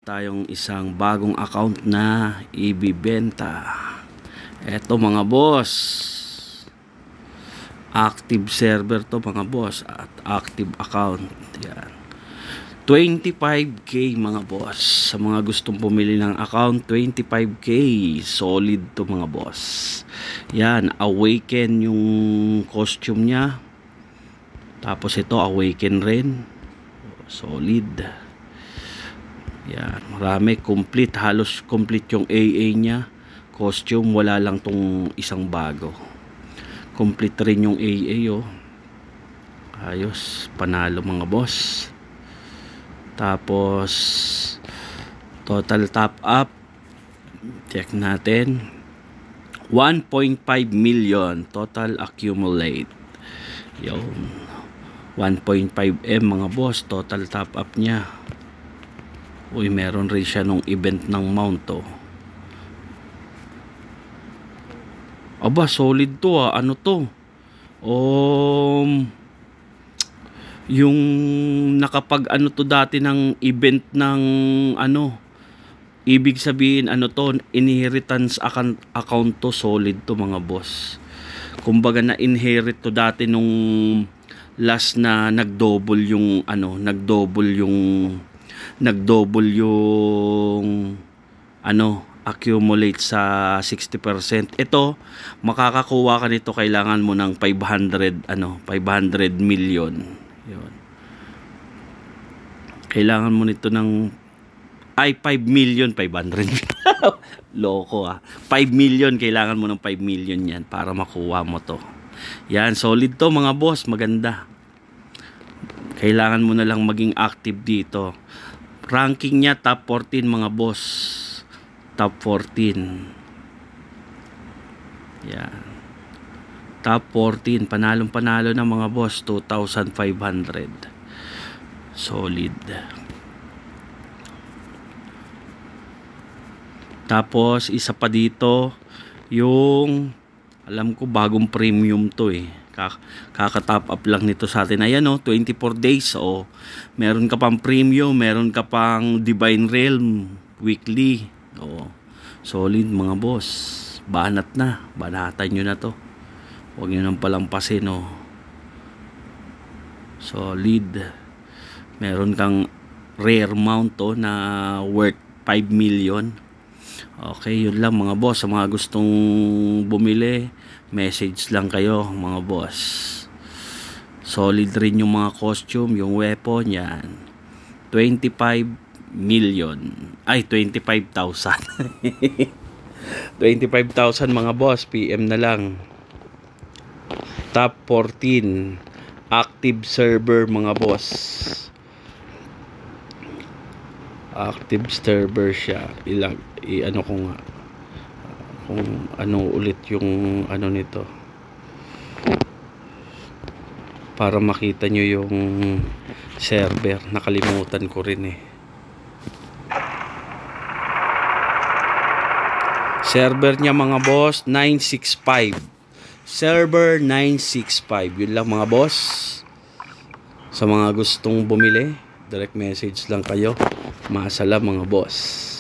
tayong isang bagong account na ibibenta. Eto mga boss, active server to mga boss at active account. Yan, 25k mga boss. Sa mga gustong pumili ng account, 25k, solid to mga boss. Yan, awaken yung costume nya, tapos ito awaken rin, solid. Yan, marami, complete, halos complete yung AA nya, costume, wala lang tong isang bago. Complete rin yung AA, oh. Ayos, panalo mga boss. Tapos total top up, check natin, 1.5 million total accumulate. Yun, 1.5M mga boss, total top up nya. Uy, meron rin siya nung event ng mount, oh. Aba, solid to ah. Ano to? Yung nakapag ano to dati ng event ng ano, ibig sabihin ano to, inheritance account to, solid to mga boss. Kumbaga na inherit to dati nung last na nagdouble yung ano, nagdouble yung ano, accumulate sa 60%. Ito, makakakuha ka nito, kailangan mo ng 500 million. Yun. Kailangan mo nito ng 5 million 500. Loko ah. 5 million, kailangan mo ng 5 million yan para makuha mo to. Yan, solid to mga boss, maganda. Kailangan mo na lang maging active dito. Ranking niya top 14 mga boss. Top 14. Yan. Top 14. Panalong panalo na mga boss. 2,500. Solid. Tapos isa pa dito, yung alam ko bagong premium to eh. Kaka-top up lang nito sa atin. Ayan oh, 24 days. Oh, meron ka pang premium, meron ka pang Divine Realm weekly. Oh, solid mga boss. Banat na. Banatan nyo na to. Huwag nyo nang palampasin, oh. Solid. Meron kang rare mount to na worth 5 million. Okay, yun lang mga boss. Sa mga gustong bumili, message lang kayo mga boss. Solid rin yung mga costume, yung weapon, yan. 25 million. Ay, 25,000. 25,000 mga boss. PM na lang. Top 14. Active server mga boss. Active server siya. Ano ko nga, kung ano ulit yung ano nito, para makita nyo yung server. Nakalimutan ko rin eh. Server niya mga boss, 965. Server 965. Yun lang mga boss. Sa mga gustong bumili, direct message lang kayo. Masala mga boss.